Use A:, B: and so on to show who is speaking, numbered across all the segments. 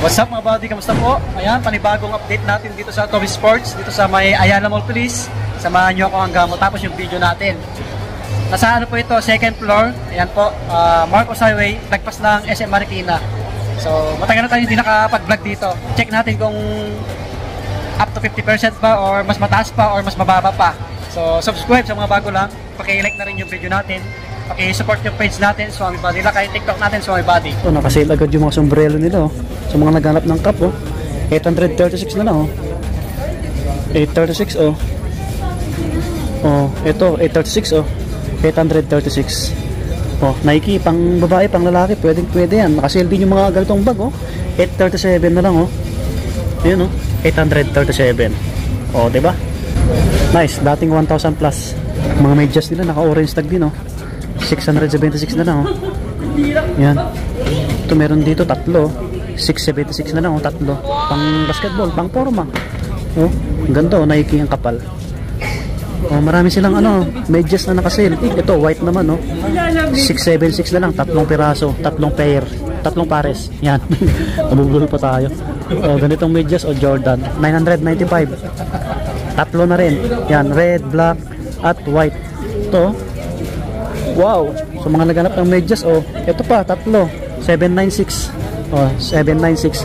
A: What's up mga buddy? Kamusta po? Ayan, panibagong update natin dito sa Toby Sports, dito sa may Ayala Mall Police. Samahan nyo ako hanggang matapos yung video natin. Nasa ano po ito, second floor. Ayan po, Marcos Highway, lagpas ng SM Marikina. So, matagal na tayo hindi nakapag-vlog dito. Check natin kung up to 50% ba or mas mataas pa or mas mababa pa. So, subscribe sa mga bago lang. Paki-like na rin yung video natin. Paki-support yung page natin, Swami Body. Lakay TikTok natin, Swami Body.
B: Oh, nakasale agad yung mga sombrero nila, oh. Sa mga naghanap ng cup, oh. 836 na lang, oh. 836, oh. Oh, ito, 836, oh. 836. Oh, Nike, pang babae, pang lalaki, pwede yan. Nakasale din yung mga ganitong bag, oh. 837 na lang, oh. Ayun, oh. 837. Oh, diba? Nice, dating 1,000 plus. Mga medyas nila, naka-orange tag din, oh. 676 na lang, oh. Yan. Ito meron dito tatlo. 676 na lang, oh, tatlo. Pang basketball, pang forma. Oh, ang ganda, oh, Nike ang kapal. Oh, marami silang ano, medyas na naka-sale. Ito white naman, oh. 676 na lang, tatlong piraso, tatlong pair, tatlong pares. Yan. Mabubulol pa tayo. Oh, ganitong medyas, oh, Jordan, 995. Tatlo na rin. Yan, red, black at white. Ito, wow, so mga naghanap ng medyas, oh, ito pa, tatlo, 796. Oh, 796.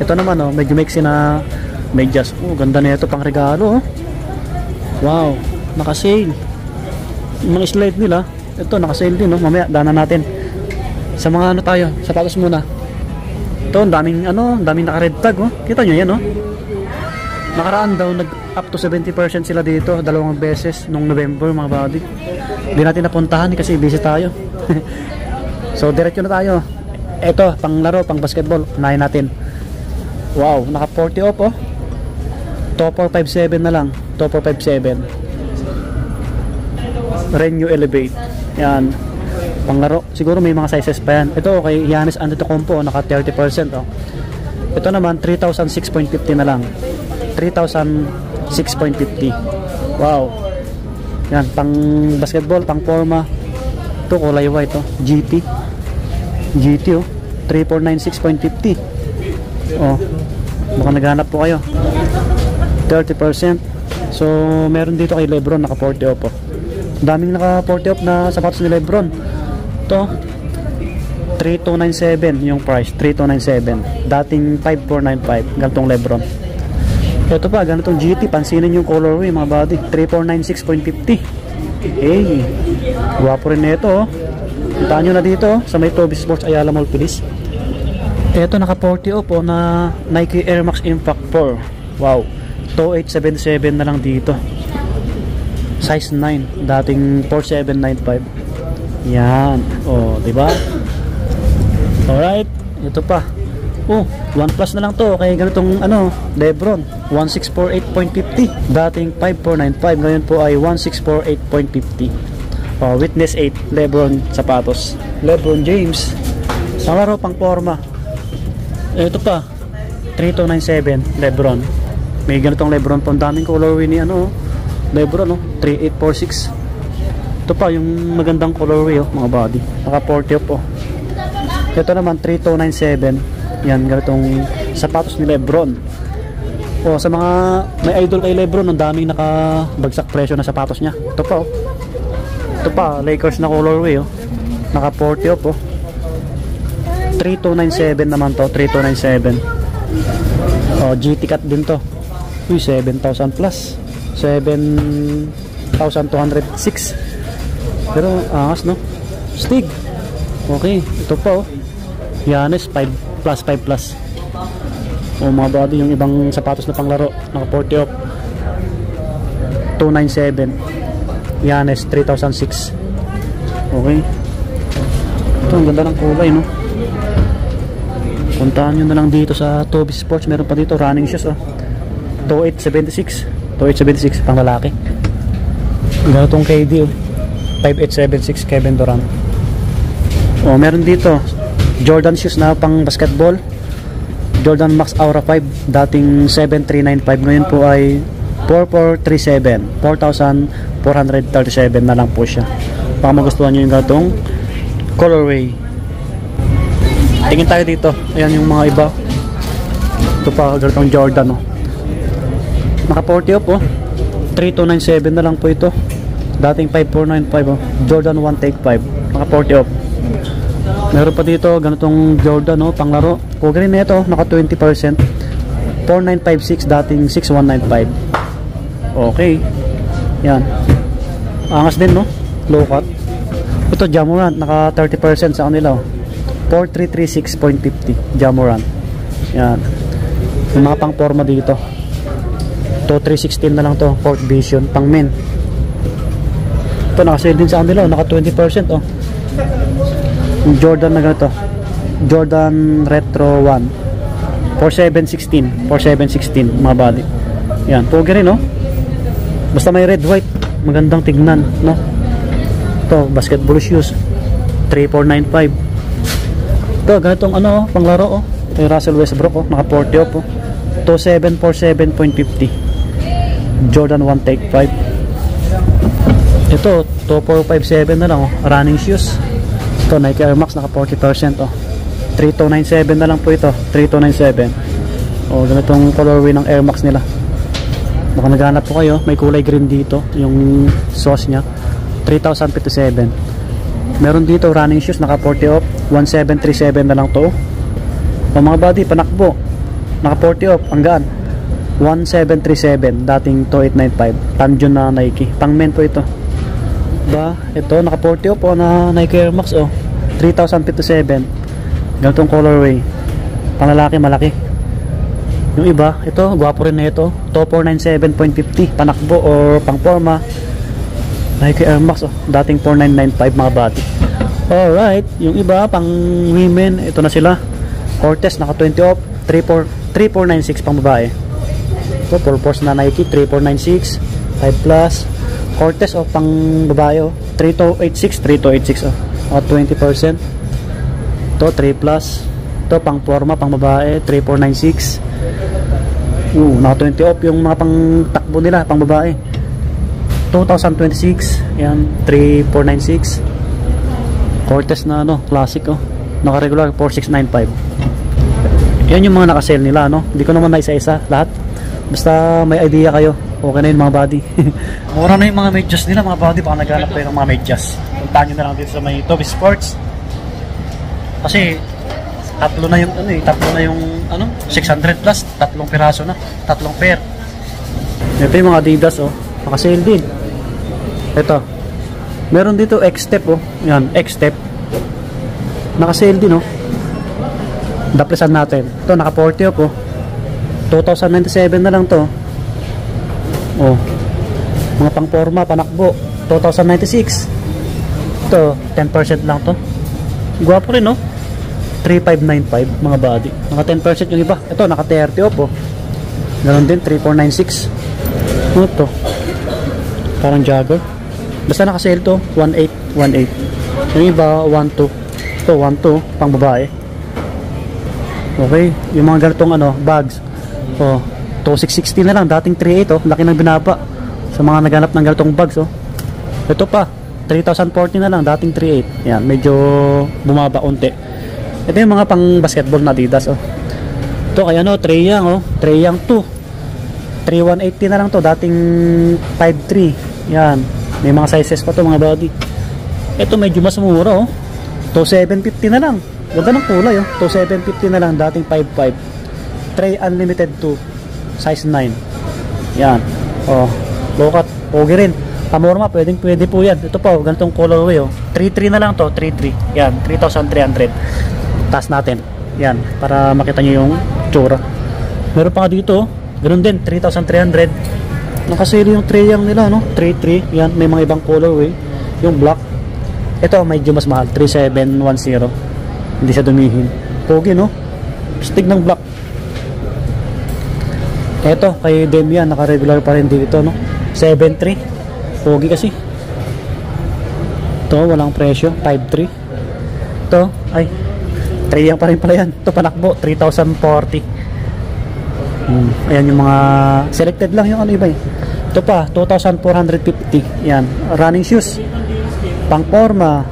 B: Ito naman, oh, medyo mixy na medyas. Oh, ganda na ito, pang regalo, oh. Wow, naka-sale. Yung mga slide nila, ito, naka-sale din, oh. Mamaya, daanan natin. Sa mga ano tayo, sapatos muna. Ito, daming naka-red tag, oh. Kita nyo yan, oh. Nakaraan daw, up to 70% sila dito, 2 beses nung November, mga buddy. Hindi natin napuntahan kasi busy tayo. So diretso na tayo. Ito, pang laro, pang basketball, unahin natin. Wow, naka 40 off, oh. Topper 57 na lang, Topper 57. Renew Elevate. Yan, pang laro. Siguro may mga sizes pa yan. Ito kay Giannis Antetokounmpo, naka 30%, oh. Ito naman 3,006.50 na lang, 3,006.50. Wow. Yan, pang basketball, pang forma. Ito, kulay white, oh. GT, oh. 3,496.50. Oh, baka naghanap po kayo. 30%. So, meron dito kay Lebron, naka 40 off, oh. Daming naka 40 off na sapatos ni Lebron. Ito, 3,297 yung price, 3,297. Dating 5,495, ganitong Lebron. Ito pa, ganitong GT, pansinin yung colorway, mga buddy, 3,496.50. Hey, guwapo rin nito, oh. Puntaan nyo na dito, oh, sa may Toby Sports Ayala Mall Police. Ito, naka 40 off, oh, na Nike Air Max Impact 4. Wow, 2,877 na lang dito. Size 9, dating 4,795. Yan, oh, diba? Alright, ito pa. Oh, 1 plus na lang to kay ganitong ano, Lebron, 1648.50. Dating 5495, ngayon po ay 1648.50. Oh, Witness 8, Lebron sapatos. Lebron James. Pang laro, pang forma. Ito pa, 3297, Lebron. May ganitong Lebron po, daming colorway ni ano, Lebron, oh, 3846. Ito pa yung magandang colorway, oh, mga body. Naka 40 off, oh. Ito naman 3297. Yan, ganitong sapatos ni Lebron. O, sa mga may idol kay Lebron, ang daming nakabagsak presyo na sapatos niya. Ito pa, oh. Ito pa, Lakers na colorway, oh. Naka 40 off, oh. 3297 naman to, 3297. O, GT cut din to. Uy, 7,000 plus. 7,206. Pero, angas, no? Stig. Okay, ito pa, oh. Giannis, 5 plus, 5 plus. O, mga body, yung ibang sapatos na panglaro, naka 40 off, 297. Giannis, 3,006. Okay, ito, ang ganda ng kulay, no? Puntahan nyo na lang dito sa Toby Sports. Meron pa dito running shoes, oh. 2876, 2876 pang lalaki. Ganitong KD, oh. 5876 Kevin Durant. O, meron dito Jordan shoes na pang basketball, Jordan Max Aura 5, dating 7395, ngayon po ay 4437, 4,437 na lang po siya. Baka magustuhan nyo yung ganitong colorway. Tingin tayo dito. Ayan yung mga iba. Ito pa, ganitong Jordan, oh. Naka 40 off, oh. 3297 na lang po ito. Dating 5495, oh. Jordan 1 Take 5. Naka 40 off. Meron pa dito, ganitong Jordan, oh, panglaro. Pogi rin na ito, naka 20%. 4956, dating 6195. Okay. Yan. Angas din, no? Low cut. Ito, Jamorant, naka 30% sa kanila, oh. 4336.50 Jamorant. Yan. Yung mga pang forma dito. To 316 na lang to, Port Vision, pang men. Ito, naka-sale din sa kanila, oh. Naka 20%, oh. Yung Jordan na ganito, Jordan Retro 1 4716 mga body. Yan, pogi rin, no? Basta may red white, magandang tignan, no? Ito, basketball shoes 3495. Ito, ganitong ano, panglaro, oh. Ito yung Russell Westbrook, oh. Naka 40 off, oh. 2747.50 Jordan 1 Take 5. Ito, 2457 na lang, oh. Running shoes. Ito, Nike Air Max, naka 40%, oh. 3297 na lang po ito, 3297. Oh, ganitong colorway ng Air Max nila. Baka naghanap po kayo, may kulay green dito, yung sauce nya. 3057. Meron dito running shoes, naka 40 off, 1737 na lang to. O mga body, panakbo, naka 40 off, hanggaan 1737, dating 2895. Tanjun na Nike, pang men po ito. Ba, ito naka 40 off, na Nike Air Max, oh, 3057. Ganitong colorway, panlalaki, malaki. Yung iba, ito, gwapo rin na ito, to 497.50, panakbo or pang forma, Nike Air Max, oh, dating 4995 mga body. Alright, yung iba pang women, ito na sila. Cortez, naka 20 off, 3496 pang babae. Ito, full force na Nike, 3496, 5 plus. Cortez, oh, pang babae, oh, 3286, oh, 20%. Ito, 3 plus. Ito, pang forma, pang babae, 3496. Naka 20 off yung mga pang takbo nila, pang babae. 2026, yan, 3496. Cortez na, ano, classic, oh. Naka regular, 4695. Yan yung mga naka-sale nila, no? Hindi ko naman na isa-isa lahat. Basta may idea kayo, okay na yun mga body. Mura na yung mga medyas nila, mga body. Baka naghanap kayo ng mga medyas. Puntahan nyo na lang dito sa may Toby Sports. Kasi tatlo na yung ano, 600 plus, tatlong piraso na, tatlong pair. Ito yung mga Adidas, oh, naka-sale din. Ito, meron dito X-Step, oh, yan, X-Step, naka-sale din, oh. Daplisan natin. Ito, naka 40 off, oh, 2097 na lang to, oh. Mga pang forma, panakbo, 2096. Ito, 10% lang to. Guwapo rin, no? 3595 mga body. Naka 10% yung iba. Ito, naka 30 off, oh. Ganon din, 3496. Ano to? Parang jogger. Basta naka sale to, 1818. Yung iba, 12. Ito, 12, pang babae. Okay, yung mga ganitong ano, bags. Oh, to 660 na lang, dating 38, oh. Laki ng binaba sa mga naghanap ng ganitong bags, oh. Ito pa, 3040 na lang, dating 38. Yan, medyo bumaba unti. Ito yung mga pang basketball na Adidas, oh. Ito kaya no, Trae Young, oh. Trae Young 2. 3180 na lang to, dating 53. Yan, may mga sizes pa to mga body. Ito medyo mas mura, oh. To 750 na lang. Ganda ng kulay, oh. To 750 na lang, dating 55. Trae Unlimited 2, size 9. Yan. Oh, low cut, pogi rin. Pamorma, pwede po yan. Ito po, ganitong colorway, oh. 33 na lang to, 33. Yan, 3,300. Taas natin. Yan, para makita nyo yung tsura. Meron pa nga dito, ganun din, 3,300. Nakasili yung Trae Young nila, no? 33. Yan, may mga ibang colorway. Yung black. Ito, medyo mas mahal, 3,710. Hindi siya dumihin. Pogi, no? Stig ng black. Ito, kay Demian, naka-regular pa rin dito, no? 7,300. Pogi kasi. Ito, walang presyo, 5,300. Ito, ay, Trae Young pa rin pala yan. Ito, panakbo, 3,040. Ayan yung mga selected lang yung ano iba, eh. Ito pa, 2,450. Yan, running shoes, pang forma.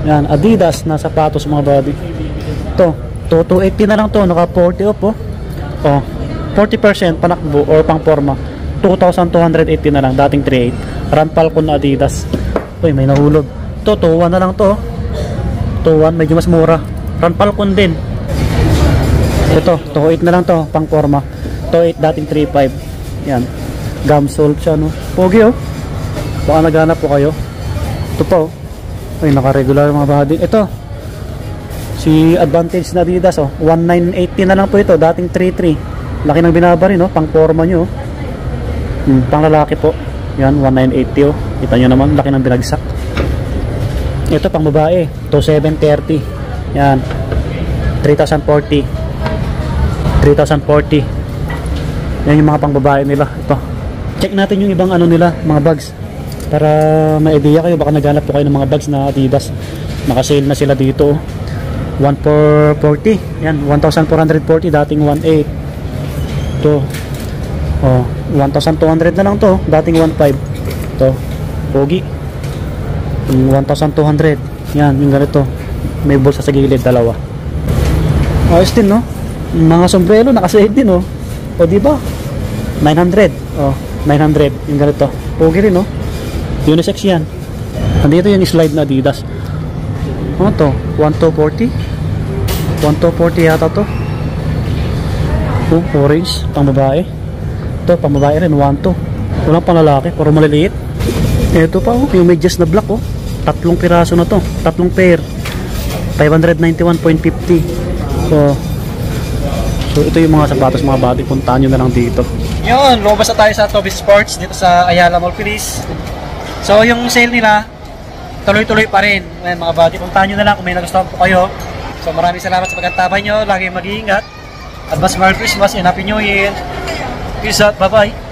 B: Yan, Adidas na sapatos mga body. Ito, 2,280 na lang to, naka 40 off, oh. Oh, 40% panakbo or pang forma. 2,280 na lang, dating 3,800. Run Falcon na Adidas. Uy, may nahulog. To 2,1 na lang to. 2,1, medyo mas mura. Run Falcon din. Ito, 2,8 na lang to, pang forma. 2,8 dating 3,500. Yan. Gamsol siya, no? Pogi, oh. Baka naghanap po kayo. Ito po. Uy, naka-regular mga body. Ito. Si Advantage na Adidas, oh. 1,980 na lang po ito, dating 3,300. Laki ng binaba rin, oh. Pang forma nyo, oh. Pang lalaki po. Yan, 1,980, oh. Kita nyo naman, laki ng binagsak. Ito pang babae, 2,730. Yan, 3,040. 3,040. Yan yung mga pang babae nila. Ito. Check natin yung ibang ano nila, mga bags. Para may idea kayo, baka naghanap po kayo ng mga bags na Adidas. Naka-sale na sila dito, oh. 1,440. Yan, 1,440, dating 1,800. Ito. Oh, 1,200 na lang to, dating 1,500. Ito, pogi. 1,200. Yan, yung ganito. May bulsa sa gilid, dalawa. Ayos din, no? Mga sombrero, nakasave din, no? O, diba? 900. Oh, 900. Yung ganito. Pogi rin, no? Unisex yan. Nandito yung slide na Adidas. Ano to? 1,240? 1,240 yata to. Oh, orange. Pang babae. Ito, pang babae rin, 1,200. Walang pang lalaki, puro maliliit. Ito pa, oh, yung medyas na black, oh. 3 piraso na to, 3 pair. 591.50. So ito yung mga sapatos, mga body. Puntahan nyo na lang dito.
A: Yun, lumabas na tayo sa Toby Sports dito sa Ayala Mall, Pilis. So yung sale nila, tuloy-tuloy pa rin. Ayan, mga body, puntahan nyo na lang kung may nagustuhan po kayo. So maraming salamat sa pagkantabay nyo. Lagi mag-iingat. Advance Merry Christmas and Happy New Year. Peace out, bye-bye.